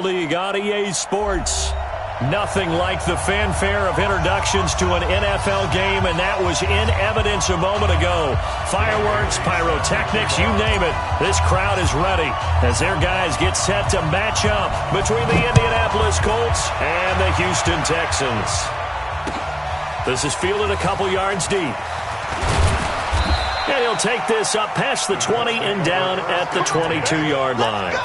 League on EA Sports. Nothing like the fanfare of introductions to an NFL game, and that was in evidence a moment ago. Fireworks, pyrotechnics, you name it. This crowd is ready as their guys get set to match up between the Indianapolis Colts and the Houston Texans. This is fielded a couple yards deep. And he'll take this up past the 20 and down at the 22-yard line.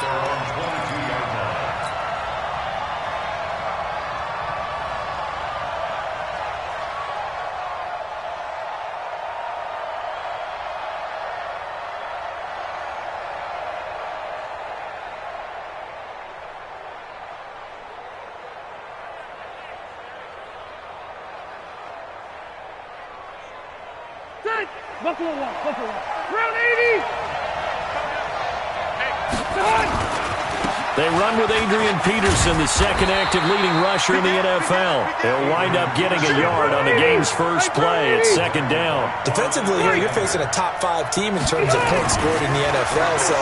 Buffalo one. Round 80! They run with Adrian Peterson, the second active leading rusher in the NFL. They'll wind up getting a yard on the game's first play at second down. Defensively here, you're facing a top 5 team in terms of points scored in the NFL. So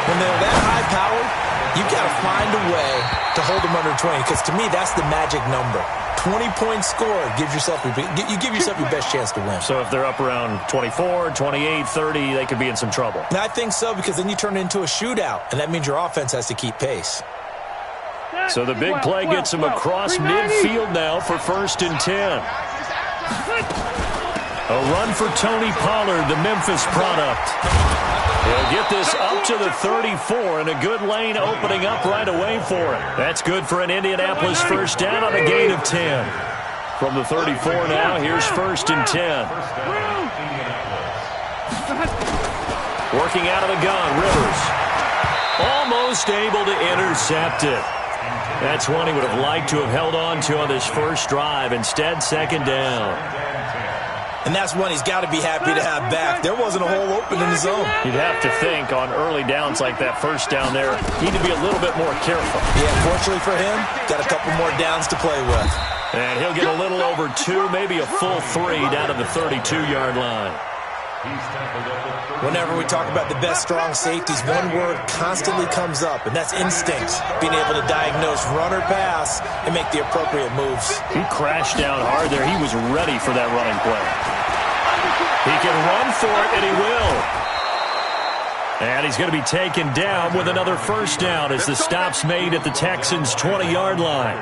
when they're that high-powered, you got to find a way to hold them under 20, because to me, that's the magic number. 20 points scored, you give yourself your best chance to win. So if they're up around 24, 28, 30, they could be in some trouble. And I think so, because then you turn it into a shootout, and that means your offense has to keep pace. So the big play gets them across midfield now for 1st and 10. A run for Tony Pollard, the Memphis product. He'll get this up to the 34, and a good lane opening up right away for him. That's good for an Indianapolis first down on a gain of 10. From the 34 now, here's 1st and 10. Working out of the gun, Rivers. Almost able to intercept it. That's one he would have liked to have held on to on this first drive. Instead, second down. And that's one he's got to be happy to have back. There wasn't a hole open in the zone. You'd have to think on early downs like that first down there, he'd need to be a little bit more careful. Yeah, fortunately for him, got a couple more downs to play with. And he'll get a little over 2, maybe a full 3 down to the 32-yard line. Whenever we talk about the best strong safeties, one word constantly comes up, and that's instincts. Being able to diagnose run or pass and make the appropriate moves. He crashed down hard there. He was ready for that running play. He can run for it, and he will. And he's going to be taken down with another first down as the stop's made at the Texans' 20-yard line.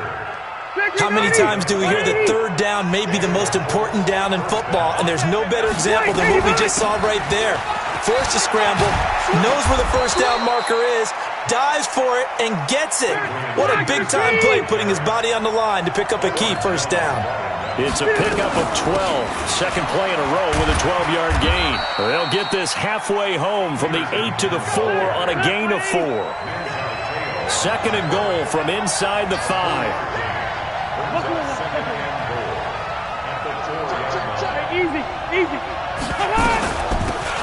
How many times do we hear that third down may be the most important down in football, and there's no better example than what we just saw right there. Forced to scramble, knows where the first down marker is, dives for it, and gets it. What a big-time play, putting his body on the line to pick up a key first down. It's a pickup of 12. Second play in a row with a 12-yard gain. They'll get this halfway home from the 8 to the 4 on a gain of 4. Second and goal from inside the 5. Easy.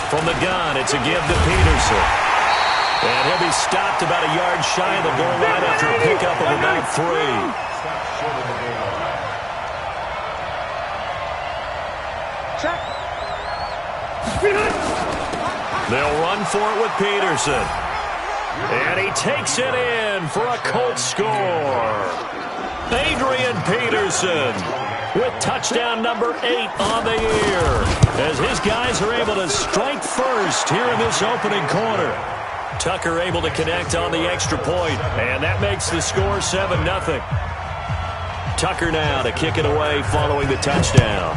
From the gun, it's a give to Peterson. And he'll be stopped about a yard shy of the goal line after a pickup of about 3. They'll run for it with Peterson. And he takes it in for a Colts score. Adrian Peterson with touchdown number 8 on the year, as his guys are able to strike first here in this opening quarter. Tucker able to connect on the extra point, and that makes the score 7-0. Tucker now to kick it away following the touchdown.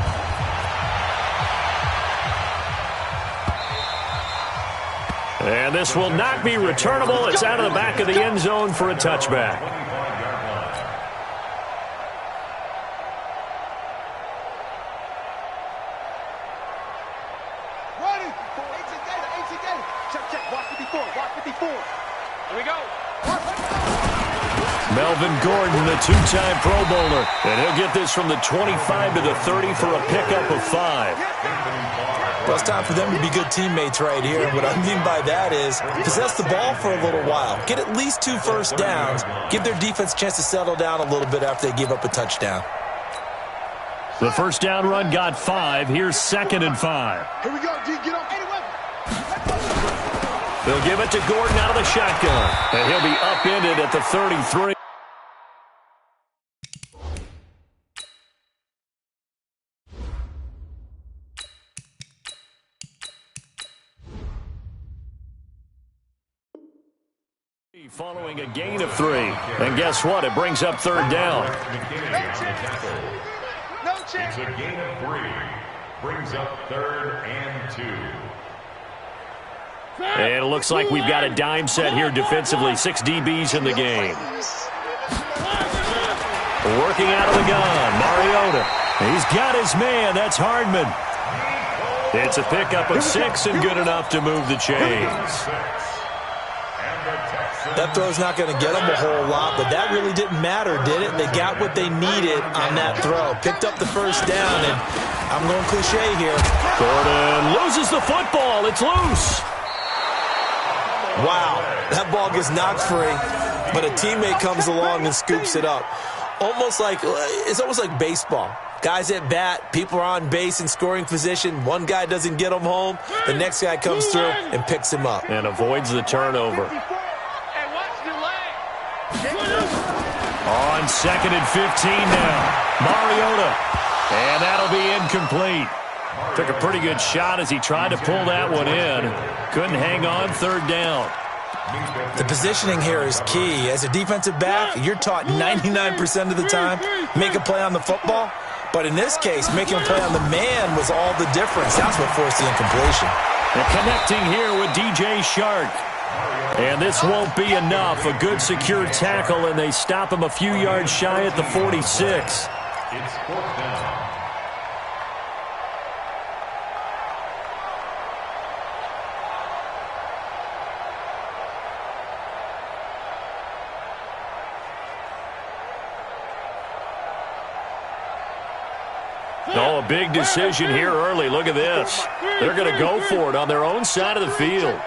And this will not be returnable. It's out of the back of the end zone for a touchback. Melvin Gordon, the 2-time Pro Bowler. And he'll get this from the 25 to the 30 for a pickup of 5. Well, it's time for them to be good teammates right here. And what I mean by that is possess the ball for a little while. Get at least 2 first downs. Give their defense a chance to settle down a little bit after they give up a touchdown. The first down run got 5. Here's 2nd and 5. Here we go, G. Get up. They'll give it to Gordon out of the shotgun. And he'll be upended at the 33. Following a gain of 3. And guess what? It brings up third down. No chance. It's a gain of 3. Brings up 3rd and 2. And it looks like we've got a dime set here defensively. 6 DBs in the game. Working out of the gun, Mariota. He's got his man. That's Hardman. It's a pickup of 6 and good enough to move the chains. That throw's not going to get them a whole lot, but that really didn't matter, did it? They got what they needed on that throw. Picked up the first down, and I'm going cliche here. Gordon loses the football. It's loose. Wow, that ball gets knocked free, but a teammate comes along and scoops it up. It's almost like baseball. Guys at bat, people are on base in scoring position. One guy doesn't get him home. The next guy comes through and picks him up. And avoids the turnover. On 2nd and 15 now. Mariota. And that'll be incomplete. Took a pretty good shot as he tried to pull that one in. Couldn't hang on, third down. The positioning here is key. As a defensive back, you're taught 99% of the time, make a play on the football. But in this case, making a play on the man was all the difference. That's what forced the incompletion. And connecting here with DJ Shark. And this won't be enough. A good secure tackle, and they stop him a few yards shy at the 46. It's 4th down. Oh, a big decision here early. Look at this. They're going to go for it on their own side of the field.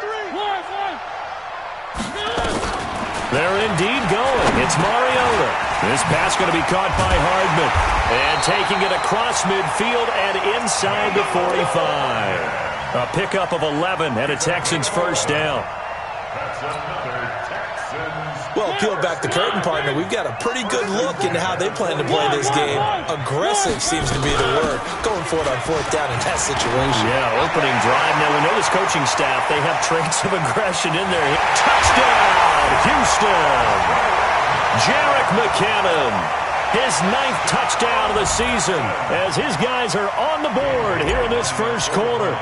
They're indeed going. It's Mariota. This pass going to be caught by Hardman. And taking it across midfield and inside the 45. A pickup of 11 and a Texans first down. That's another Texans. Well, peel back the curtain, partner. We've got a pretty good look into how they plan to play this game. Aggressive seems to be the word. Going for it on 4th down in that situation. Yeah, opening drive. Now, we know this coaching staff, they have traits of aggression in there. Touchdown, Houston. Jerick McKinnon. His 9th touchdown of the season as his guys are on the board here in this first quarter.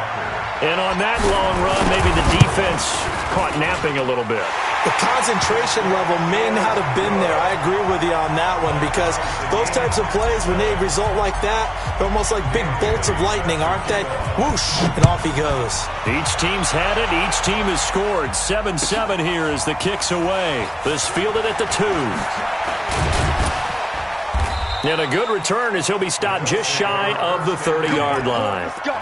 And on that long run, maybe the defense caught napping a little bit. The concentration level may not have been there. I agree with you on that one because those types of plays, when they result like that, they're almost like big bolts of lightning, aren't they? Whoosh, and off he goes. Each team's had it. Each team has scored. 7-7 here as the kick's away. This fielded at the 2. And a good return as he'll be stopped just shy of the 30-yard line. Let's go.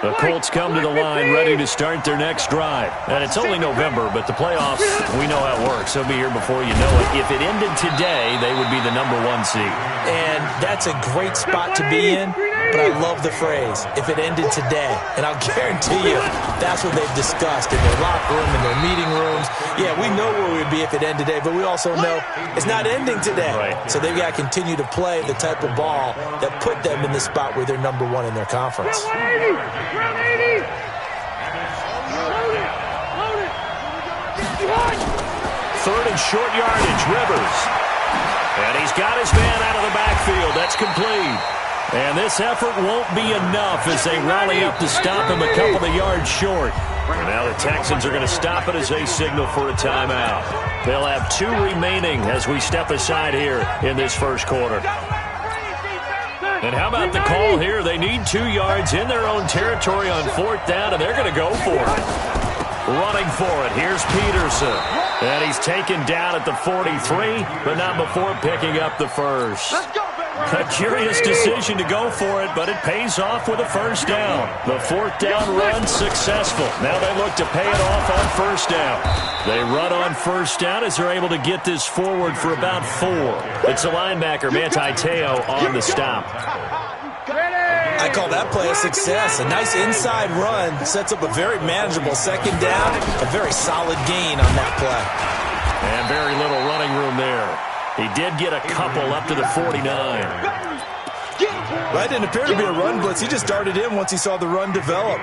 The Colts come to the line ready to start their next drive. And it's only November, but the playoffs, we know how it works. They'll be here before you know it. If it ended today, they would be the number 1 seed. And that's a great spot to be in, but I love the phrase, if it ended today. And I'll guarantee you, that's what they've discussed in their locker room, in their meeting rooms. Yeah, we know where we'd be if it ended today, but we also know it's not ending today. Right. So they've got to continue to play the type of ball that put them in the spot where they're number 1 in their conference. Round 80. Load it. Load it. 3rd and short yardage, Rivers. And he's got his man out of the backfield. That's complete. And this effort won't be enough as they rally up to stop him a couple of yards short. And now the Texans are going to stop it as they signal for a timeout. They'll have 2 remaining as we step aside here in this first quarter. And how about the call here? They need 2 yards in their own territory on 4th down, and they're going to go for it. Running for it, here's Peterson. And he's taken down at the 43, but not before picking up the first. A curious decision to go for it, but it pays off with a first down. The 4th down run successful. Now they look to pay it off on first down. They run on first down as they're able to get this forward for about 4. It's a linebacker, Manti Te'o, on the stop. Ready. I call that play a success. A nice inside run sets up a very manageable second down, a very solid gain on that play. And very little running room there. He did get a couple up to the 49. That didn't appear to be a run blitz. He just darted in once he saw the run develop.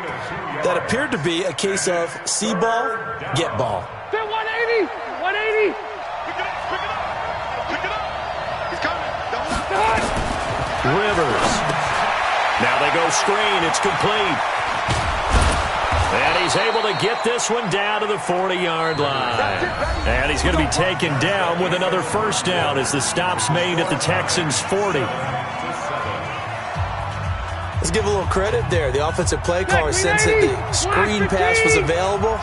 That appeared to be a case of see ball, get ball. 180! 180! Rivers. Now they go screen. It's complete. And he's able to get this one down to the 40-yard line. And he's going to be taken down with another first down as the stop's made at the Texans' 40. Let's give a little credit there. The offensive play caller sensed that the screen pass was available.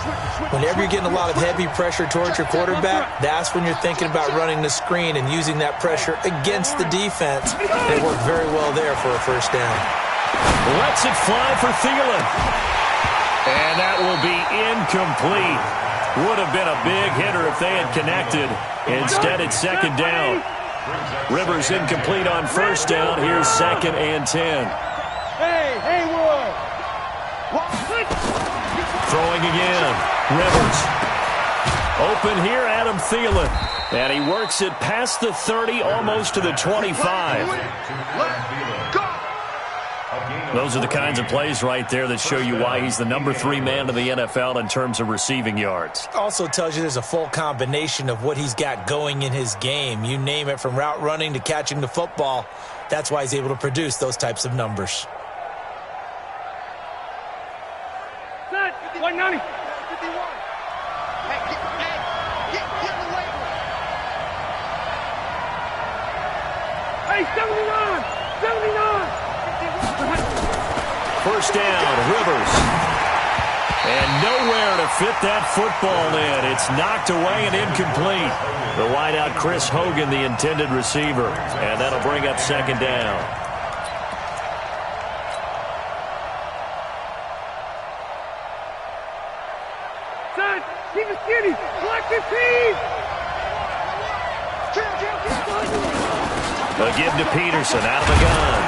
Whenever you're getting a lot of heavy pressure towards your quarterback, that's when you're thinking about running the screen and using that pressure against the defense. It worked very well there for a first down. Lets it fly for Thielen. And that will be incomplete. Would have been a big hitter if they had connected. Instead, it's second down. Rivers incomplete on first down. Here's 2nd and 10. Hey, Wood! Throwing again. Rivers. Open here, Adam Thielen. And he works it past the 30, almost to the 25. Those are the kinds of plays right there that show you why he's the number 3 man in the NFL in terms of receiving yards. Also tells you there's a full combination of what he's got going in his game. You name it, from route running to catching the football. That's why he's able to produce those types of numbers. 190. Hey, 79. First down, Rivers. And nowhere to fit that football in. It's knocked away and incomplete. The wideout, Chris Hogan, the intended receiver. And that'll bring up second down. Son, keep it skinny. Collective team. A give to Peterson out of the gun.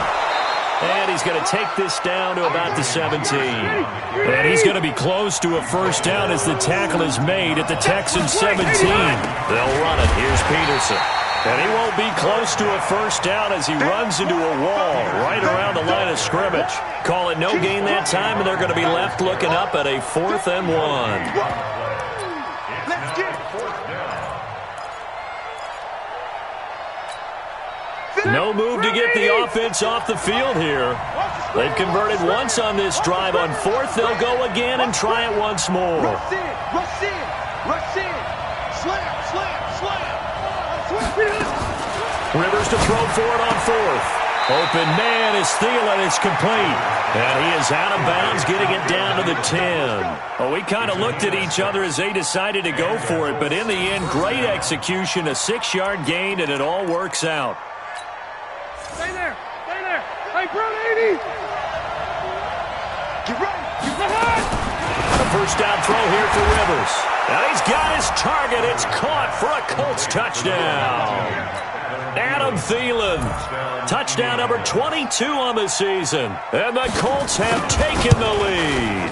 And he's going to take this down to about the 17. And he's going to be close to a first down as the tackle is made at the Texans' 17. They'll run it. Here's Peterson. And he won't be close to a first down as he runs into a wall right around the line of scrimmage. Call it no gain that time, and they're going to be left looking up at a 4th and 1. No move to get the offense off the field here. They've converted once on this drive. On 4th, they'll go again and try it once more. Rush in. Slam. Rivers to throw for it on 4th. Open man is Thielen. It's complete. And he is out of bounds, getting it down to the 10. Well, we kind of looked at each other as they decided to go for it. But in the end, great execution, a 6-yard gain, and it all works out. Stay there. Hey, Brown 80. Get ready. A first down throw here for Rivers. And he's got his target. It's caught for a Colts touchdown. Adam Thielen. Touchdown number 22 on the season. And the Colts have taken the lead.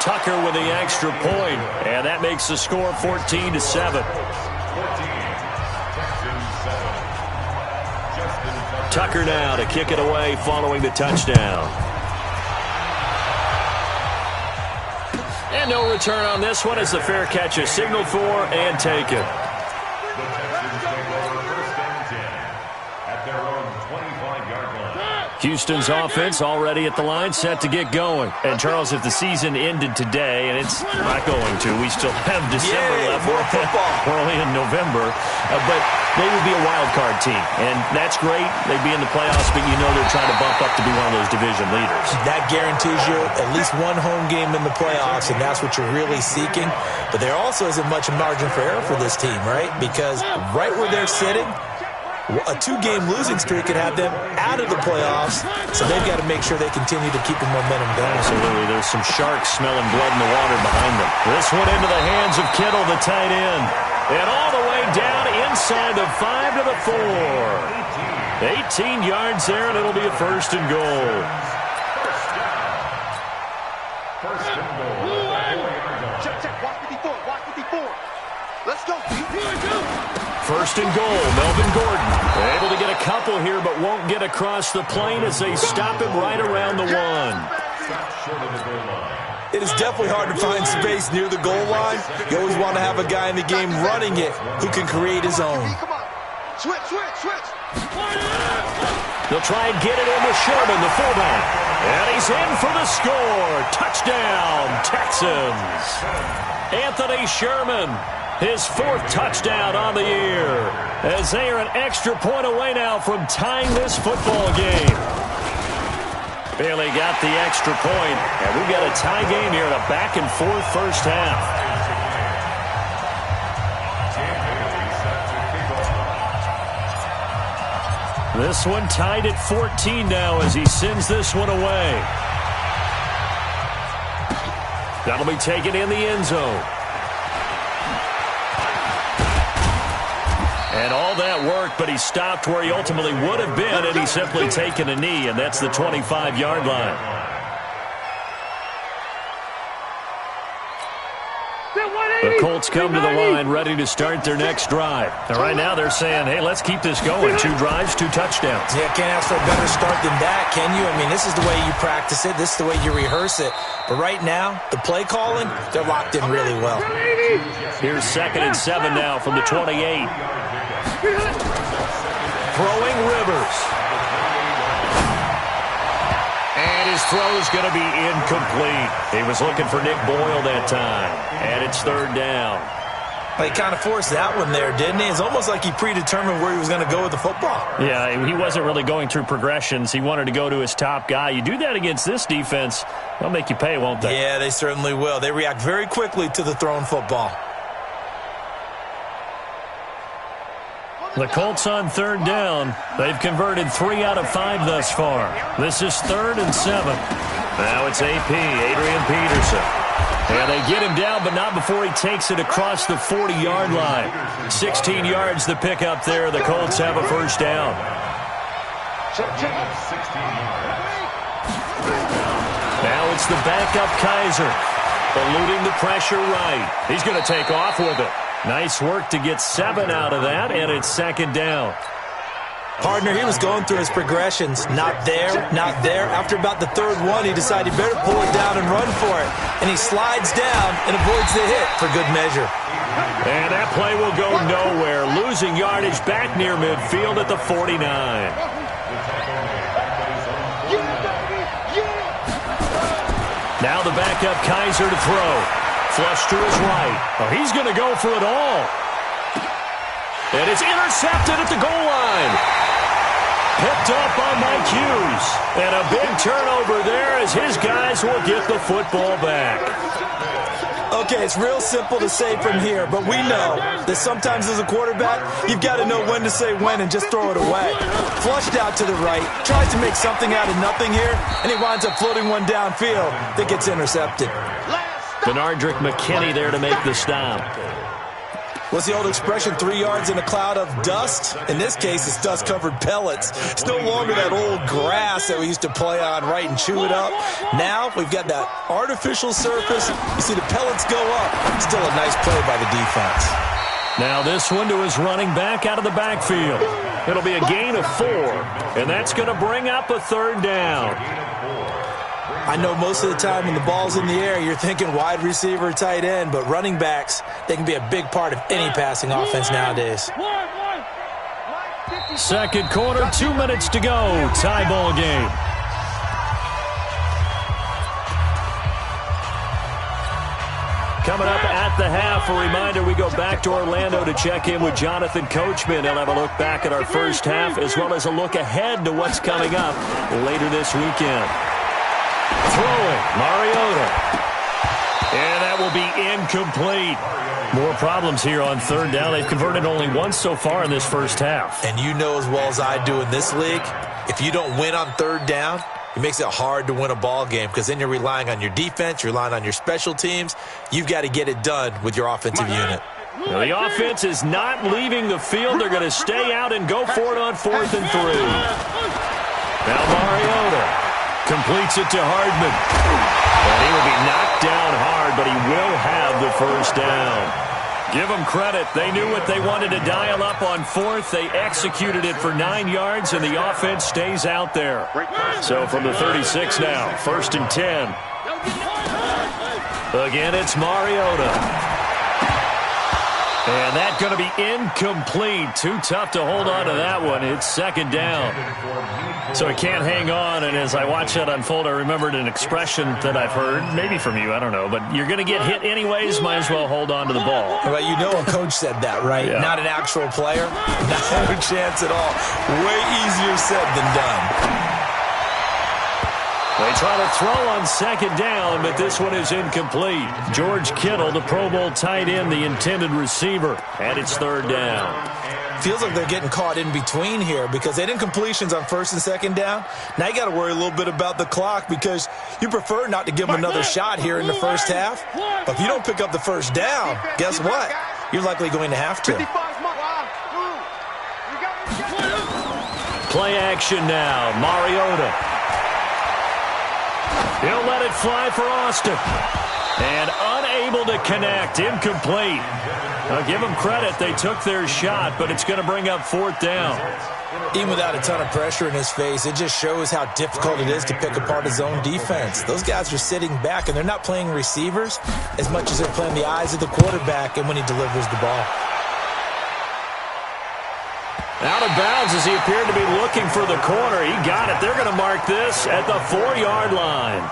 Tucker with the extra point. And that makes the score 14-7. Tucker now to kick it away following the touchdown. And no return on this one as the fair catch is signaled for and taken. Houston's offense already at the line, set to get going. And, Charles, if the season ended today, and it's not going to, we still have December left. More football. We're only in November. But they would be a wild card team. And that's great. They'd be in the playoffs, but you know they're trying to bump up to be one of those division leaders. That guarantees you at least one home game in the playoffs, and that's what you're really seeking. But there also isn't much margin for error for this team, right? Because right where they're sitting, a 2-game losing streak could have them out of the playoffs, so they've got to make sure they continue to keep the momentum going. Absolutely. There's some sharks smelling blood in the water behind them. This one into the hands of Kittle, the tight end. And all the way down inside the 5 to the 4. 18 yards there, and it'll be a first and goal. First and goal. Check. Watch 54. Let's go. First and goal, Melvin Gordon. Able to get a couple here, but won't get across the plane as they stop him right around the 1. Stop short of the goal line. It is definitely hard to find space near the goal line. You always want to have a guy in the game running it who can create his own. Come on. Switch. They'll try and get it in with Sherman, the fullback. And he's in for the score. Touchdown, Texans. Anthony Sherman, his 4th touchdown on the year, as they are an extra point away now from tying this football game. Bailey got the extra point, and we've got a tie game here in a back-and-forth first half. This one tied at 14 now as he sends this one away. That'll be taken in the end zone. And all that worked, but he stopped where he ultimately would have been, and he's simply taken a knee, and that's the 25-yard line. The Colts come to the line ready to start their next drive. And right now they're saying, hey, let's keep this going. 2 drives, 2 touchdowns. Yeah, can't ask for a better start than that, can you? I mean, this is the way you practice it. This is the way you rehearse it. But right now, the play calling, they're locked in really well. Here's 2nd and 7 now from the 28. Throwing Rivers. And his throw is going to be incomplete. He was looking for Nick Boyle that time. And it's 3rd down. Well, he kind of forced that one there, didn't he? It's almost like he predetermined where he was going to go with the football. Yeah, he wasn't really going through progressions. He wanted to go to his top guy. You do that against this defense, they'll make you pay, won't they? Yeah, they certainly will. They react very quickly to the thrown football. The Colts on 3rd down. They've converted 3 out of 5 thus far. This is 3rd and 7. Now it's AP, Adrian Peterson. And they get him down, but not before he takes it across the 40-yard line. 16 yards the pickup there. The Colts have a first down. Now it's the backup Kaiser. Eluding the pressure right. He's going to take off with it. Nice work to get 7 out of that, and it's 2nd down. Partner, he was going through his progressions. Not there, not there. After about the 3rd one, he decided he better pull it down and run for it. And he slides down and avoids the hit for good measure. And that play will go nowhere. Losing yardage back near midfield at the 49. Now the backup Kaiser to throw. Flush to his right. Oh, he's going to go for it all. And it's intercepted at the goal line. Picked up on Mike Hughes. And a big turnover there as his guys will get the football back. Okay, it's real simple to say from here, but we know that sometimes as a quarterback, you've got to know when to say when and just throw it away. Flushed out to the right, tries to make something out of nothing here, and he winds up floating one downfield that gets intercepted. Benardrick McKinney there to make the stop. What's the old expression, 3 yards in a cloud of dust? In this case, it's dust-covered pellets. It's no longer that old grass that we used to play on, right, and chew it up. Now, we've got that artificial surface. You see the pellets go up. Still a nice play by the defense. Now this one to his running back out of the backfield. It'll be a gain of 4, and that's going to bring up a 3rd down. I know most of the time when the ball's in the air, you're thinking wide receiver, tight end, but running backs, they can be a big part of any passing offense nowadays. 2nd quarter, 2 minutes to go. Tie ball game. Coming up at the half, a reminder, we go back to Orlando to check in with Jonathan Coachman. He'll have a look back at our first half as well as a look ahead to what's coming up later this weekend. Throwing, Mariota. And that will be incomplete. More problems here on 3rd down. They've converted only once so far in this first half. And you know as well as I do in this league, if you don't win on 3rd down, it makes it hard to win a ball game because then you're relying on your defense, you're relying on your special teams. You've got to get it done with your offensive unit. Now, the offense is not leaving the field. They're going to stay out and go for it on 4th and 3. Now Mariota completes it to Hardman. And he will be knocked down hard, but he will have the first down. Give them credit. They knew what they wanted to dial up on 4th. They executed it for 9 yards, and the offense stays out there. So from the 36 now, 1st and 10. Again, it's Mariota. And that's going to be incomplete. Too tough to hold on to that one. It's 2nd down. So he can't hang on, and as I watch that unfold, I remembered an expression that I've heard, maybe from you, I don't know, but you're going to get hit anyways, might as well hold on to the ball. Well, you know a coach said that, right? Yeah. Not an actual player. Not a chance at all. Way easier said than done. They try to throw on 2nd down, but this one is incomplete. George Kittle, the Pro Bowl tight end, the intended receiver, and it's 3rd down. Feels like they're getting caught in between here because they had incompletions on 1st and 2nd down. Now you got to worry a little bit about the clock because you prefer not to give them another shot here in the first half. But if you don't pick up the first down, guess what? You're likely going to have to. Play action now. Mariota. He'll let it fly for Austin. And unable to connect. Incomplete. Now give them credit. They took their shot, but it's going to bring up 4th down. Even without a ton of pressure in his face, it just shows how difficult it is to pick apart his own defense. Those guys are sitting back, and they're not playing receivers as much as they're playing the eyes of the quarterback and when he delivers the ball. Out of bounds as he appeared to be looking for the corner. He got it. They're going to mark this at the 4-yard line.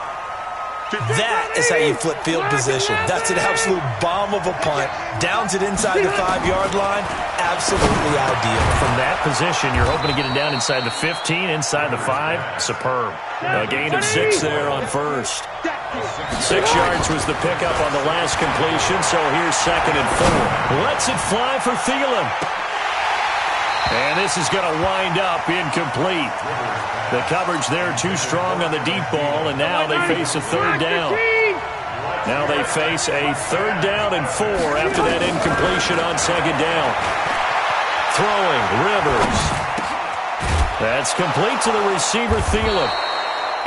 That is how you flip field position. That's an absolute bomb of a punt. Downs it inside the 5-yard line. Absolutely ideal. From that position, you're hoping to get it down inside the 15, inside the 5. Superb. A gain of 6 there on 1st. 6 yards was the pickup on the last completion, so here's 2nd and 4. Lets it fly for Thielen. And this is going to wind up incomplete. The coverage there too strong on the deep ball, and now they face a 3rd down. Now they face a 3rd down and 4 after that incompletion on 2nd down. Throwing, Rivers. That's complete to the receiver, Thielen.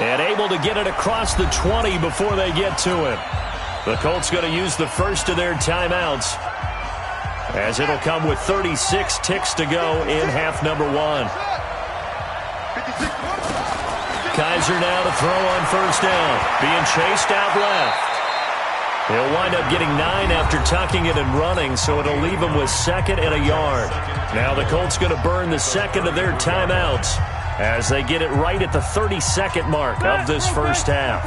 And able to get it across the 20 before they get to him. The Colts going to use the first of their timeouts, as it'll come with 36 ticks to go in half number 1. Kaiser now to throw on 1st down. Being chased out left. He'll wind up getting 9 after tucking it and running, so it'll leave him with 2nd and a yard. Now the Colts going to burn the 2nd of their timeouts as they get it right at the 32nd mark of this first half.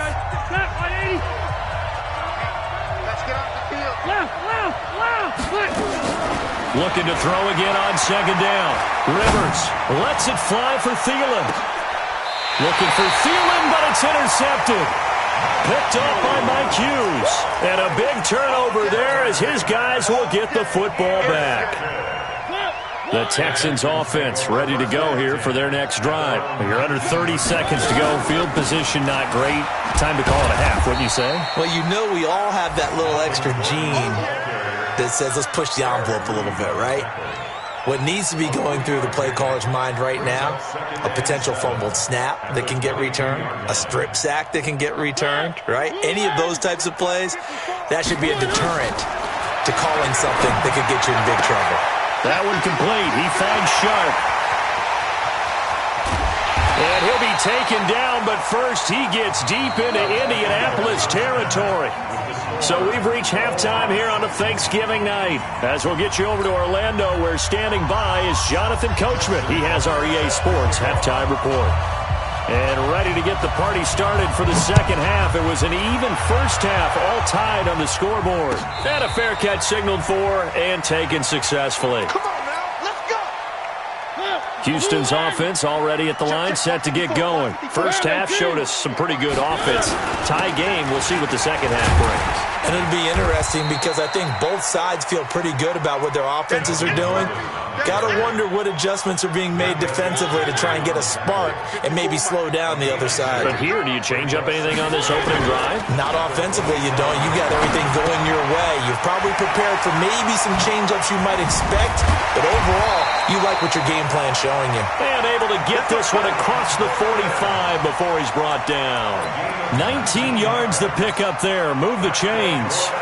Looking to throw again on 2nd down. Rivers lets it fly for Thielen. Looking for Thielen, but it's intercepted. Picked up by Mike Hughes. And a big turnover there as his guys will get the football back. The Texans offense ready to go here for their next drive. You're under 30 seconds to go. Field position not great. Time to call it a half, wouldn't you say? Well, you know we all have that little extra gene that says let's push the envelope a little bit, right? What needs to be going through the play caller's mind right now, a potential fumbled snap that can get returned, a strip sack that can get returned, right? Any of those types of plays, that should be a deterrent to calling something that could get you in big trouble. That one complete. He finds Sharp. And he'll be taken down, but first he gets deep into Indianapolis territory. So we've reached halftime here on a Thanksgiving night. As we'll get you over to Orlando, where standing by is Jonathan Coachman. He has our EA Sports halftime report. And ready to get the party started for the second half. It was an even first half, all tied on the scoreboard. And a fair catch signaled for and taken successfully. Come on now, let's go. Houston's offense already at the line, set to get going. First half showed us some pretty good offense. Tie game, we'll see what the second half brings. And it'll be interesting because I think both sides feel pretty good about what their offenses are doing. Got to wonder what adjustments are being made defensively to try and get a spark and maybe slow down the other side. But here, do you change up anything on this opening drive? Not offensively, you don't. You got everything going your way. You've probably prepared for maybe some change-ups you might expect, but overall, you like what your game plan's showing you. And able to get this one across the 45 before he's brought down. 19 yards to pick up there. Move the chains.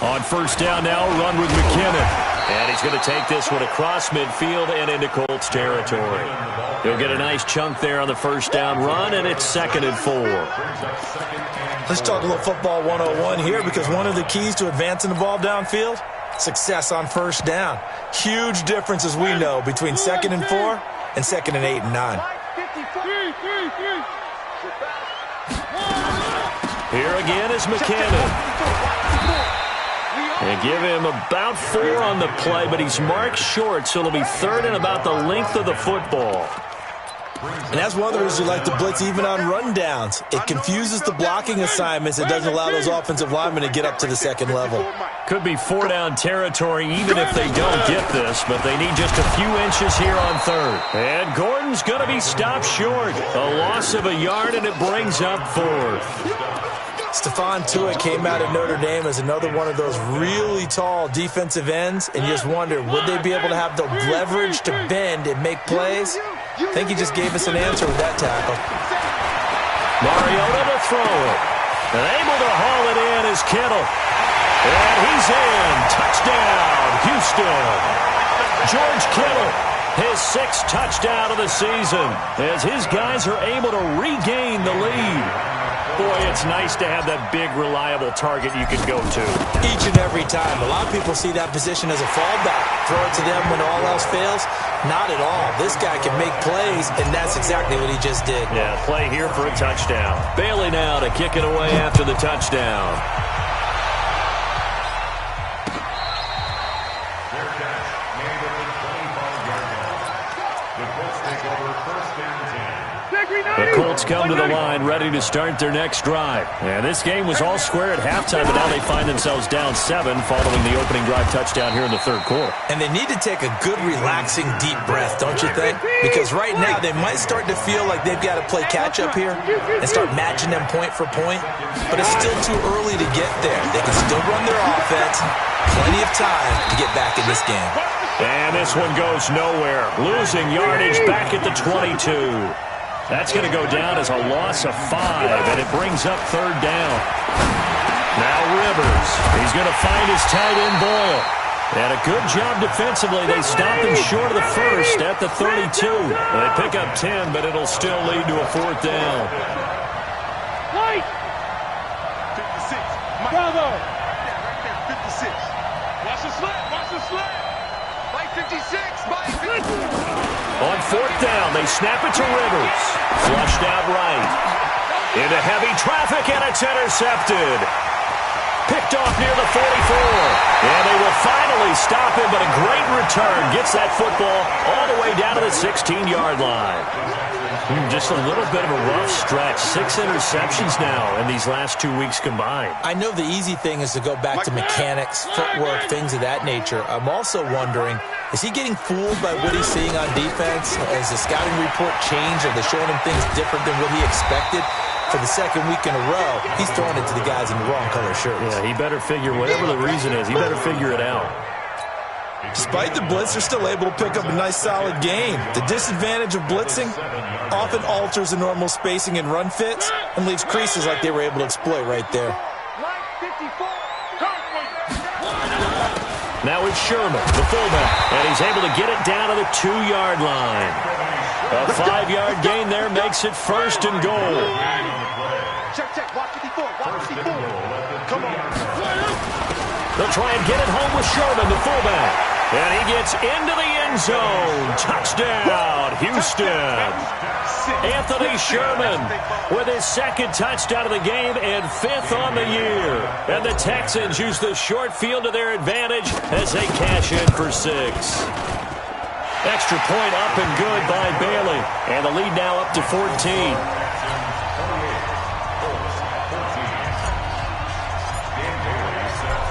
On first down now, run with McKinnon. And he's going to take this one across midfield and into Colts territory. He'll get a nice chunk there on the first down run, and it's 2nd and 4. Let's talk a little football 101 here, because one of the keys to advancing the ball downfield, success on first down. Huge difference, as we know, between 2nd and 4 and 2nd and 8 and 9. Here again is McKinnon. And give him about 4 on the play, but he's marked short, so it'll be 3rd and about the length of the football. And that's one of the reasons you like to blitz even on rundowns. It confuses the blocking assignments. It doesn't allow those offensive linemen to get up to the second level. Could be 4-down territory even if they don't get this, but they need just a few inches here on 3rd. And Gordon's going to be stopped short. A loss of a yard, and it brings up 4th. Stephon Tuitt came out of Notre Dame as another one of those really tall defensive ends, and you just wonder, would they be able to have the leverage to bend and make plays? I think he just gave us an answer with that tackle. Mariota to throw it. And able to haul it in is Kittle. And he's in. Touchdown, Houston. George Kittle, his 6th touchdown of the season, as his guys are able to regain the lead. Boy, it's nice to have that big, reliable target you can go to. Each and every time. A lot of people see that position as a fallback. Throw it to them when all else fails. Not at all. This guy can make plays, and that's exactly what he just did. Yeah, play here for a touchdown. Bailey now to kick it away after the touchdown. The Colts come to the line ready to start their next drive. And this game was all square at halftime, but now they find themselves down 7 following the opening drive touchdown here in the 3rd quarter. And they need to take a good, relaxing, deep breath, don't you think? Because right now they might start to feel like they've got to play catch-up here and start matching them point for point. But it's still too early to get there. They can still run their offense. Plenty of time to get back in this game. And this one goes nowhere. Losing yardage back at the 22. That's going to go down as a loss of 5, and it brings up 3rd down. Now Rivers. He's going to find his tight end Boyle. And a good job defensively. They stop him short of the 1st at the 32. They pick up 10, but it'll still lead to a 4th down. Mike! 56. Bravo! Right there, 56. Watch the slip, watch the slip. Mike 56, Mike 56. On 4th down, they snap it to Rivers. Flushed out right. Into heavy traffic, and it's intercepted. Picked off near the 44. And they will finally stop him, but a great return gets that football all the way down to the 16-yard line. Just a little bit of a rough stretch. 6 interceptions now in these last 2 weeks combined. I know the easy thing is to go back to mechanics, footwork, things of that nature. I'm also wondering, is he getting fooled by what he's seeing on defense? Has the scouting report changed? Are they showing him things different than what he expected? For the 2nd week in a row, he's throwing it to the guys in the wrong color shirts. Yeah, he better figure, whatever the reason is, he better figure it out. Despite the blitz, they're still able to pick up a nice, solid game. The disadvantage of blitzing often alters the normal spacing and run fits and leaves creases like they were able to exploit right there. Now it's Sherman, the fullback, and he's able to get it down to the 2-yard line. A 5-yard gain there makes it 1st and goal. Check, watch 54, watch 54. Come on. They'll try and get it home with Sherman, the fullback. And he gets into the end zone. Touchdown, Houston. Anthony Sherman with his 2nd touchdown of the game and 5th on the year. And the Texans use the short field to their advantage as they cash in for 6. Extra point up and good by Bailey. And the lead now up to 14.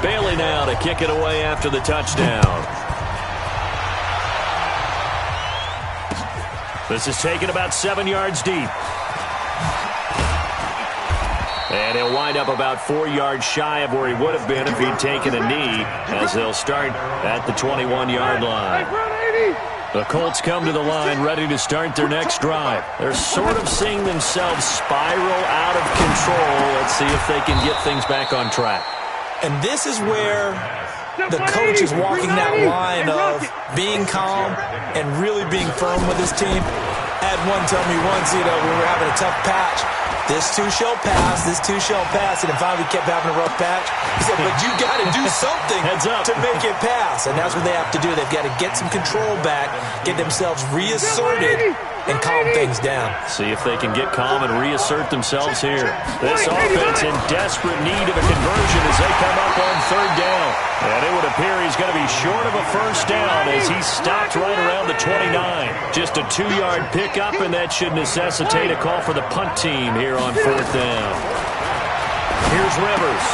Bailey now to kick it away after the touchdown. This is taken about 7 yards deep. And he'll wind up about 4 yards shy of where he would have been if he'd taken a knee, as they'll start at the 21-yard line. The Colts come to the line ready to start their next drive. They're sort of seeing themselves spiral out of control. Let's see if they can get things back on track. And this is where the coach is walking that line of being calm and really being firm with his team. I had one tell me once, we were having a tough patch. This too shall pass, this too shall pass. And finally kept having a rough patch. He said, but you got to do something to make it pass. And that's what they have to do. They've got to get some control back, get themselves reasserted, and calm things down. See if they can get calm and reassert themselves here. This offense in desperate need of a conversion as they come up on third down. And it would appear he's going to be short of a first down as he stopped right around the 29. Just a 2-yard pickup, and that should necessitate a call for the punt team here on fourth down. Here's Rivers.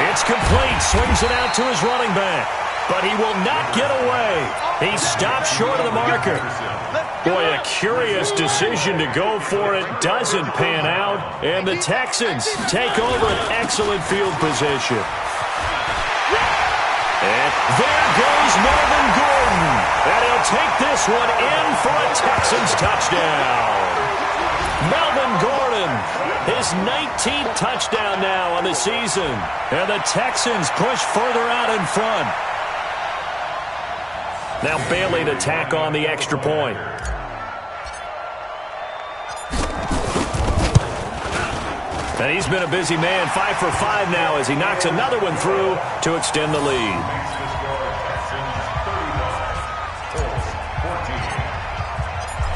It's complete. Swings it out to his running back. But he will not get away. He stops short of the marker. Boy, a curious decision to go for it. Doesn't pan out. And the Texans take over an excellent field position. And there goes Melvin Gordon. And he'll take this one in for a Texans touchdown. Melvin Gordon, his 19th touchdown now on the season. And the Texans push further out in front. Now Bailey to tack on the extra point. And he's been a busy man, 5 for 5 now as he knocks another one through to extend the lead.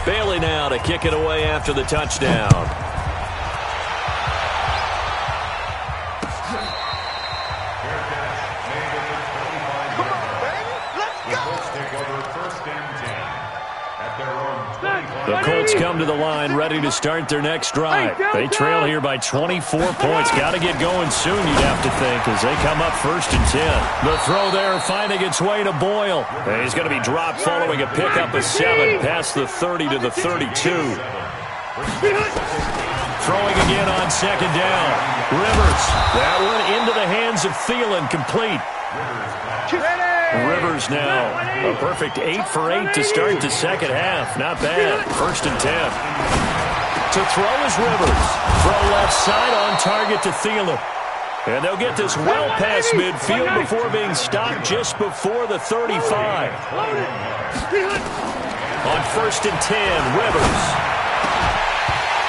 Bailey now to kick it away after the touchdown. The Colts come to the line ready to start their next drive. They trail here by 24 points. Got to get going soon, you'd have to think, as they come up 1st and 10. The throw there finding its way to Boyle. And he's going to be dropped following a pickup of 7 past the 30 to the 32. Throwing again on second down. Rivers. That one into the hands of Thielen, complete. Rivers now, a perfect 8 for 8 to start the second half. Not bad. 1st and 10. To throw is Rivers. Throw left side on target to Thielen. And they'll get this well past midfield before being stopped just before the 35. On 1st and 10, Rivers.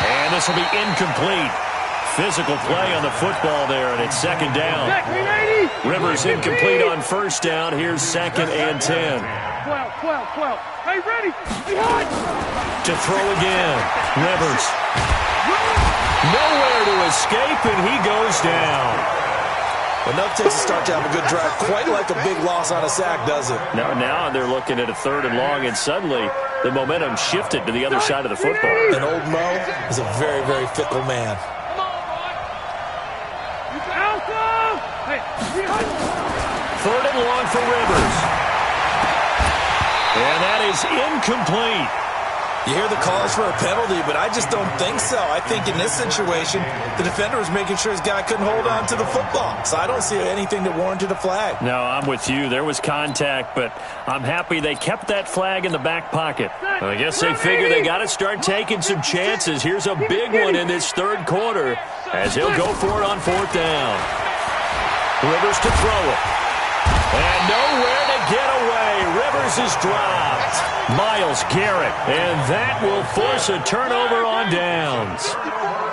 And this will be incomplete. Physical play on the football there, and it's second down. Rivers incomplete on first down. Here's 2nd and 10. 12. Hey, ready. To throw again. Rivers. Nowhere to escape, and he goes down. Enough takes a start to have a good drive. Quite like a big loss on a sack, does it? Now they're looking at a 3rd and long, and suddenly the momentum shifted to the other side of the football. And old Mo is a very, very fickle man. 3rd and long for Rivers. And that is incomplete. You hear the calls for a penalty, but I just don't think so. I think in this situation, the defender was making sure his guy couldn't hold on to the football. So I don't see anything that warranted a flag. No, I'm with you. There was contact, but I'm happy they kept that flag in the back pocket. I guess they figure they got to start taking some chances. Here's a big one in this 3rd quarter as he'll go for it on 4th down. Rivers to throw it. And nowhere to get away. Rivers is dropped. Myles Garrett. And that will force a turnover on downs.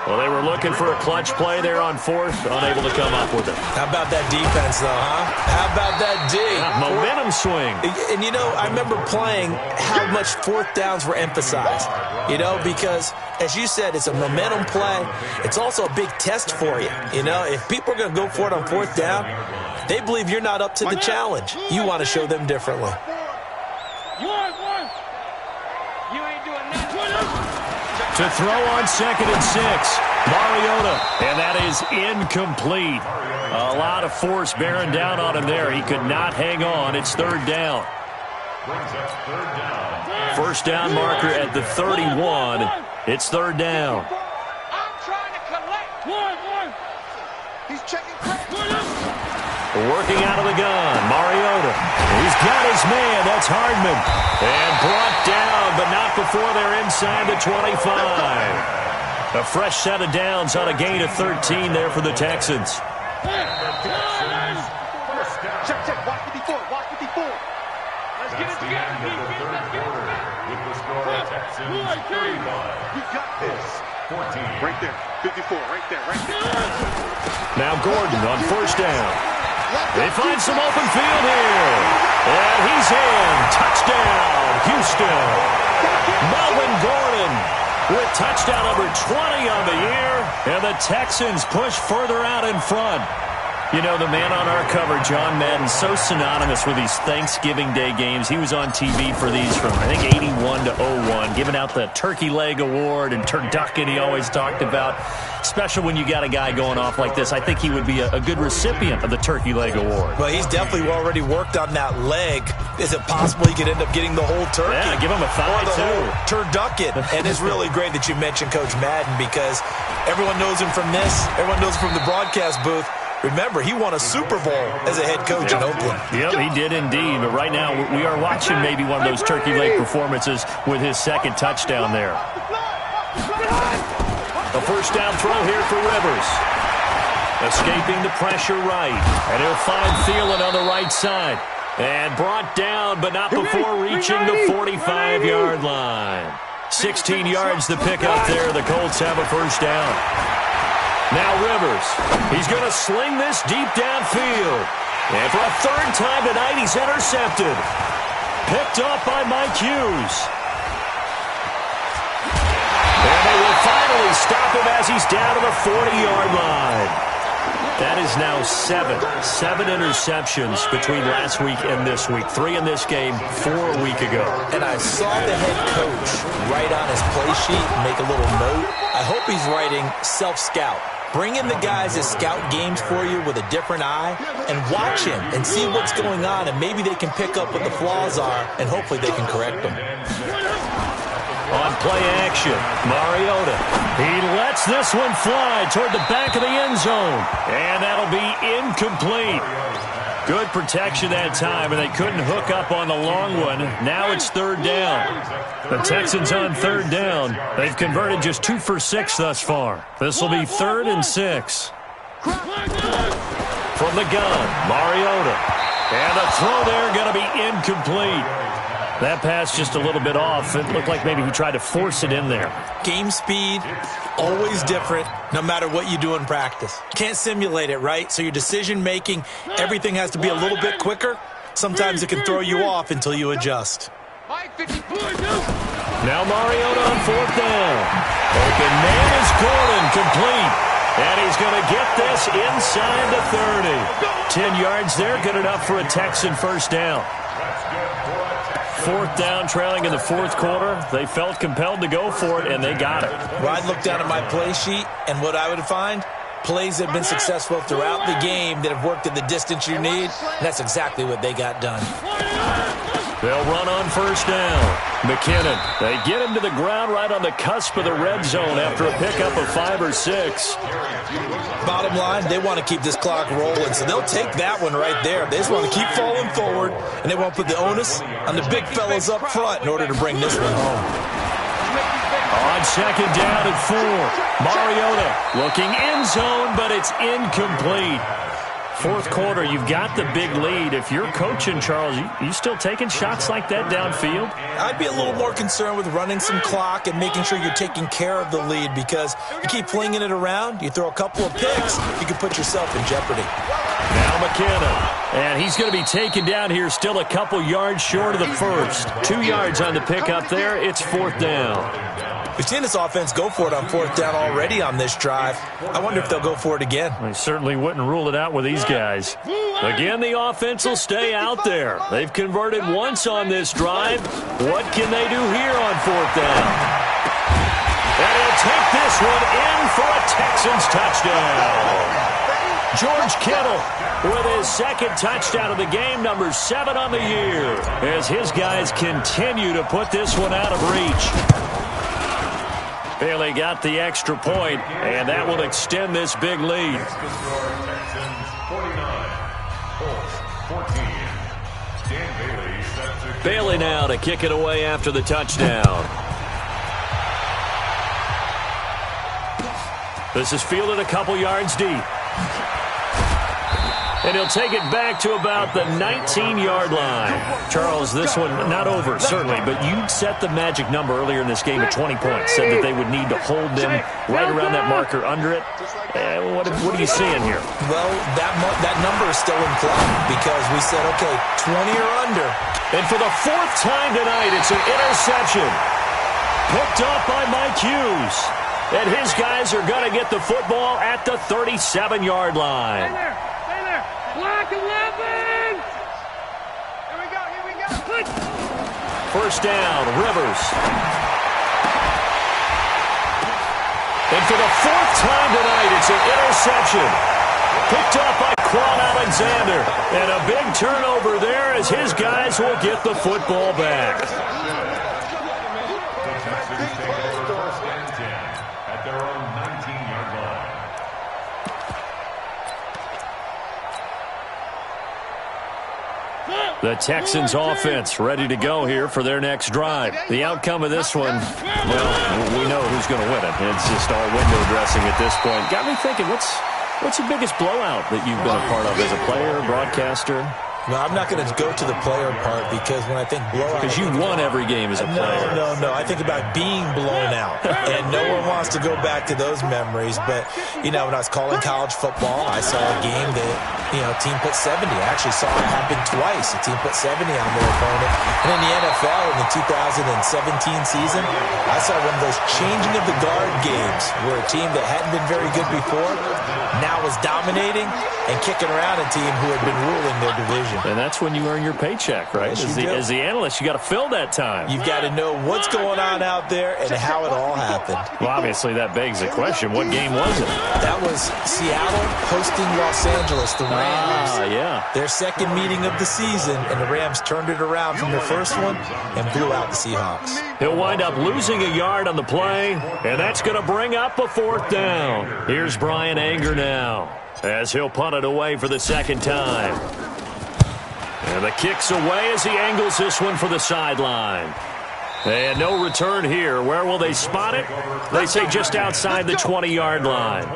Well, they were looking for a clutch play there on 4th. Unable to come up with it. How about that defense, though, huh? How about that D? Momentum swing. And, I remember playing how much 4th downs were emphasized. Because, as you said, it's a momentum play. It's also a big test for you. If people are going to go for it on 4th down, they believe you're not up to the challenge. You want to show them differently. To throw on 2nd and 6. Mariota. And that is incomplete. A lot of force bearing down on him there. He could not hang on. It's 3rd down. First down marker at the 31. It's 3rd down. I'm trying to collect. One. He's checking credit. Working out of the gun. Mariota. He's got his man. That's Hardman. And brought down, but not before they're inside the 25. A fresh set of downs on a gain of 13 there for the Texans. Check. Watch 54. Watch 54. Let's get it together, defense. Let's get it together. With the score, Texans 31. We got this. 14. Right there. 54. Right there. Now Gordon on first down. They find some open field here. And he's in. Touchdown, Houston. Melvin Gordon with touchdown number 20 on the year. And the Texans push further out in front. You know, the man on our cover, John Madden, so synonymous with these Thanksgiving Day games. He was on TV for these from, I think, 81 to 01, giving out the Turkey Leg Award and turducken he always talked about. Special when you got a guy going off like this. I think he would be a good recipient of the Turkey Leg Award. Well, he's definitely already worked on that leg. Is it possible he could end up getting the whole turkey? Yeah, give him a thigh, too. Turducken. And it's really great that you mentioned Coach Madden because everyone knows him from this. Everyone knows him from the broadcast booth. Remember, he won a Super Bowl as a head coach in Oakland. Yep, he did indeed. But right now, we are watching maybe one of those turkey leg performances with his 2nd touchdown there. A first down throw here for Rivers. Escaping the pressure right. And he'll find Thielen on the right side. And brought down, but not before reaching the 45-yard line. 16 yards to pick up there. The Colts have a first down. Now Rivers, he's going to sling this deep downfield. And for a 3rd time tonight, he's intercepted. Picked off by Mike Hughes. And they will finally stop him as he's down to the 40-yard line. That is now 7 interceptions between last week and this week. 3 in this game, 4 a week ago. And I saw the head coach write on his play sheet and make a little note. I hope he's writing self-scout. Bring in the guys that scout games for you with a different eye and watch him and see what's going on, and maybe they can pick up what the flaws are, and hopefully they can correct them. On play action, Mariota. He lets this one fly toward the back of the end zone, and that'll be incomplete. Good protection that time, and they couldn't hook up on the long one. Now it's 3rd down. The Texans on 3rd down. They've converted just 2 for 6 thus far. This will be 3rd and 6. From the gun, Mariota. And the throw there going to be incomplete. That pass just a little bit off. It looked like maybe he tried to force it in there. Game speed, always different, no matter what you do in practice. Can't simulate it, right? So your decision-making, everything has to be a little bit quicker. Sometimes it can throw you off until you adjust. Now Mariota on 4th down. Open man is Gordon, complete. And he's going to get this inside the 30. 10 yards there, good enough for a Texan first down. 4th down, trailing in the 4th quarter. They felt compelled to go for it, and they got it. Well, I'd look down at my play sheet, and what I would find, plays that have been successful throughout the game that have worked at the distance you need, and that's exactly what they got done. They'll run on first down. McKinnon, they get him to the ground right on the cusp of the red zone after a pickup of 5 or 6. Bottom line, they want to keep this clock rolling, so they'll take that one right there. They just want to keep falling forward, and they won't put the onus on the big fellas up front in order to bring this one home. On 2nd down and 4. Mariota looking end zone, but it's incomplete. 4th quarter, you've got the big lead. If you're coaching, Charles, you still taking shots like that downfield? I'd be a little more concerned with running some clock and making sure you're taking care of the lead, because you keep flinging it around, you throw a couple of picks, you can put yourself in jeopardy. Now McKinnon, and he's going to be taken down here, still a couple yards short of the first. 2 yards on the pickup there. It's 4th down. We've seen this offense go for it on 4th down already on this drive. I wonder if they'll go for it again. I certainly wouldn't rule it out with these guys. Again, the offense will stay out there. They've converted once on this drive. What can they do here on 4th down? And this one in for a Texans touchdown. George Kittle with his second touchdown of the game, number 7 on the year, as his guys continue to put this one out of reach. Bailey got the extra point, and that will extend this big lead. Bailey now to kick it away after the touchdown. This is fielded a couple yards deep. And he'll take it back to about the 19-yard line. Charles, this one not over, certainly, but you set the magic number earlier in this game at 20 points. Said that they would need to hold them right around that marker under it. What are you seeing here? Well, that number is still in play because we said, okay, 20 or under. And for the 4th time tonight, it's an interception. Picked up by Mike Hughes. And his guys are going to get the football at the 37-yard line. Stay there. Block 11. Here we go. First down, Rivers. And for the 4th time tonight, it's an interception. Picked up by Quan Alexander. And a big turnover there as his guys will get the football back. The Texans offense ready to go here for their next drive. The outcome of this one, well, we know who's going to win it. It's just all window dressing at this point. Got me thinking, what's the biggest blowout that you've been a part of as a player, broadcaster? No, I'm not going to go to the player part because when I think blowout... Because you won every game as a player. No. I think about being blown out. And no one wants to go back to those memories. But, when I was calling college football, I saw a game that, team put 70. I actually saw it happen twice. A team put 70 on their opponent. And in the NFL in the 2017 season, I saw one of those changing of the guard games where a team that hadn't been very good before now was dominating and kicking around a team who had been ruling their division. And that's when you earn your paycheck, right? As the analyst, you got to fill that time. You've got to know what's going on out there and how it all happened. Well, obviously, that begs the question, what game was it? That was Seattle hosting Los Angeles, the Rams. Yeah. Their second meeting of the season, and the Rams turned it around from their first one and blew out the Seahawks. He'll wind up losing a yard on the play, and that's going to bring up a 4th down. Here's Brian Anger now, as he'll punt it away for the second time. And the kick's away as he angles this one for the sideline. And no return here. Where will they spot it? They say just outside the 20-yard line.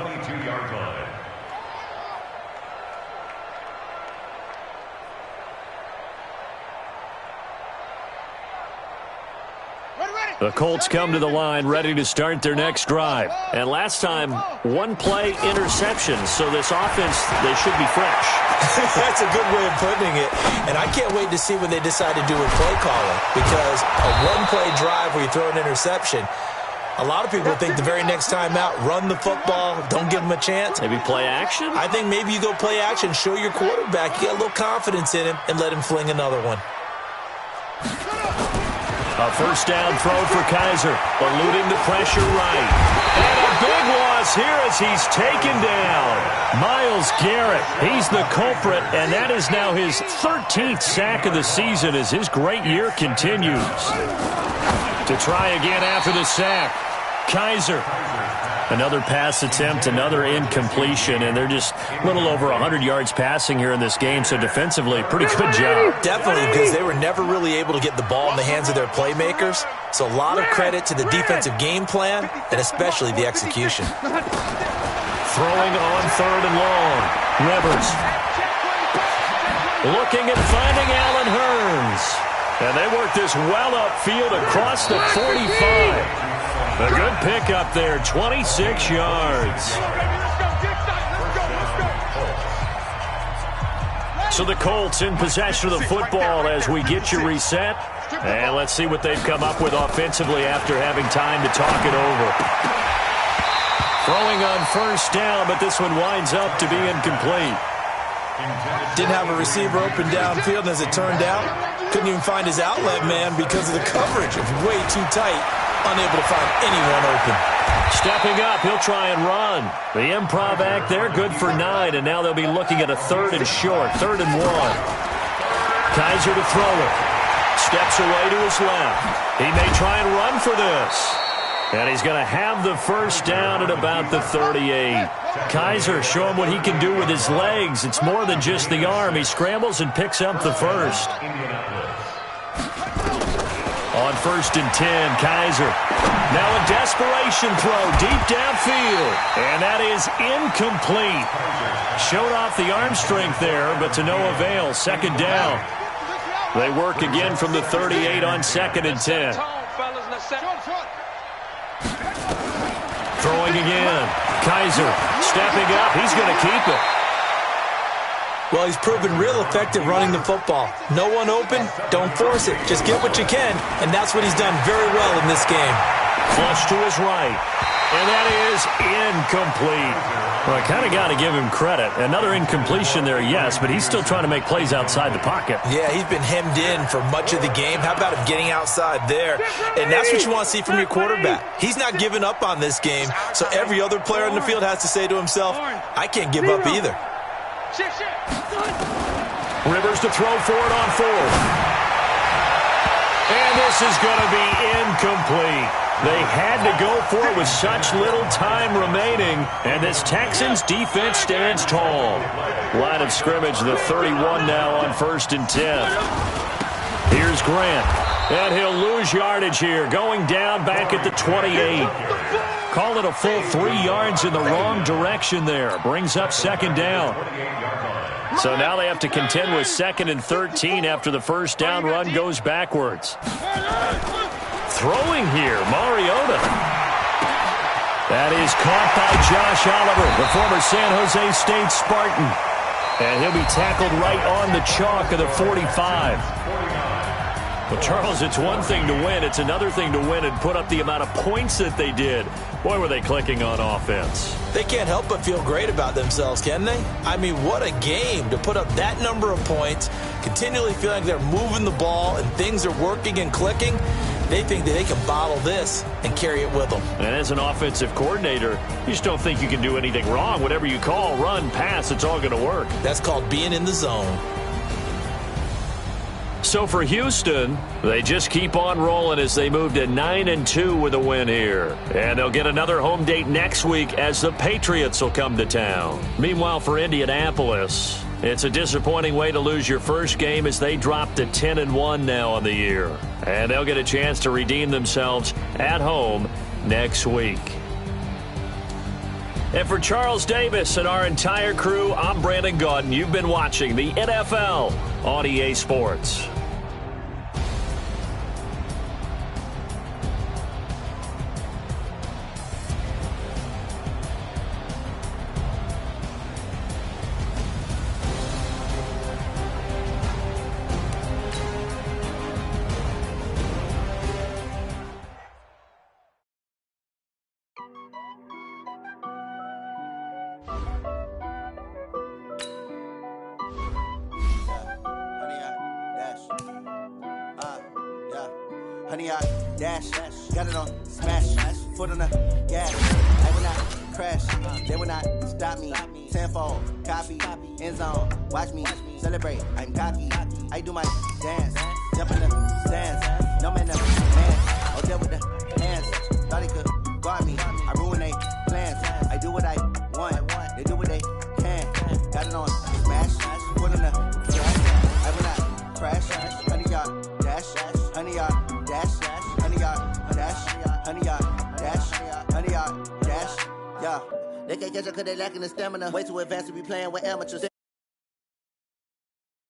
The Colts come to the line ready to start their next drive. And last time, 1-play interception. So this offense, they should be fresh. That's a good way of putting it. And I can't wait to see when they decide to do with play calling. Because a 1-play drive where you throw an interception, a lot of people think the very next time out, run the football, don't give them a chance. Maybe play action? I think maybe you go play action, show your quarterback, you get a little confidence in him, and let him fling another one. A first down throw for Kaiser, eluding the pressure right. And a big loss here as he's taken down. Myles Garrett, he's the culprit, and that is now his 13th sack of the season as his great year continues. To try again after the sack, Kaiser. Another pass attempt, another incompletion, and they're just a little over 100 yards passing here in this game, so defensively, pretty good job. Definitely, because they were never really able to get the ball in the hands of their playmakers, so a lot of credit to the defensive game plan, and especially the execution. Throwing on 3rd and long, Rivers. Looking at finding Allen Hurns. And they work this well upfield across the 45. A good pickup there, 26 yards. So the Colts in possession of the football as we get you reset. And let's see what they've come up with offensively after having time to talk it over. Throwing on first down, but this one winds up to be incomplete. Didn't have a receiver open downfield, and as it turned out, couldn't even find his outlet man because of the coverage. It was way too tight. unable to find anyone open. Stepping up, he'll try and run. The improv act there, good for 9, and now they'll be looking at a 3rd and short, 3rd and 1. Kaiser to throw it. Steps away to his left. He may try and run for this. And he's going to have the first down at about the 38. Kaiser, show him what he can do with his legs. It's more than just the arm. He scrambles and picks up the first. On 1st and 10, Kaiser. Now a desperation throw deep downfield. And that is incomplete. Showed off the arm strength there, but to no avail. 2nd down. They work again from the 38 on 2nd and 10. Throwing again. Kaiser stepping up. He's going to keep it. Well, he's proven real effective running the football. No one open, don't force it. Just get what you can, and that's what he's done very well in this game. Flush to his right, and that is incomplete. Well, I kind of got to give him credit. Another incompletion there, yes, but he's still trying to make plays outside the pocket. Yeah, he's been hemmed in for much of the game. How about him getting outside there? And that's what you want to see from your quarterback. He's not giving up on this game, so every other player on the field has to say to himself, I can't give up either. Rivers to throw for it on 4th. And this is going to be incomplete. They had to go for it with such little time remaining, and this Texans defense stands tall. Line of scrimmage, the 31 now on 1st and 10. Here's Grant, and he'll lose yardage here, going down back at the 28. Call it a full 3 yards in the wrong direction there. Brings up 2nd down. So now they have to contend with 2nd and 13 after the first down run goes backwards. Throwing here, Mariota. That is caught by Josh Oliver, the former San Jose State Spartan. And he'll be tackled right on the chalk of the 45. Well, Charles, it's one thing to win. It's another thing to win and put up the amount of points that they did. Boy, were they clicking on offense. They can't help but feel great about themselves, can they? I mean, what a game to put up that number of points, continually feeling like they're moving the ball and things are working and clicking. They think that they can bottle this and carry it with them. And as an offensive coordinator, you just don't think you can do anything wrong. Whatever you call, run, pass, it's all going to work. That's called being in the zone. So for Houston, they just keep on rolling as they move to 9-2 with a win here. And they'll get another home date next week as the Patriots will come to town. Meanwhile, for Indianapolis, it's a disappointing way to lose your first game as they drop to 10-1 now on the year. And they'll get a chance to redeem themselves at home next week. And for Charles Davis and our entire crew, I'm Brandon Gaudin. You've been watching the NFL on EA Sports. Honey, I dash, got it on smash, foot on the gas. I will not crash, they will not stop me. Tenfold, copy, end zone, watch me celebrate. I'm cocky, I do my dance, jump in the stands. No man, no man, oh there with the hands. Thought he could guard me, I ruin they plans. I do what I want, they do what they can. Got it on smash, foot on the gas. I will not crash, honey, y'all dash, honey, y'all. Honey yard, dash, honey yard, dash, honey yard, dash, yeah. They can't catch up cause they lacking the stamina. Way too advanced to be playing with amateurs.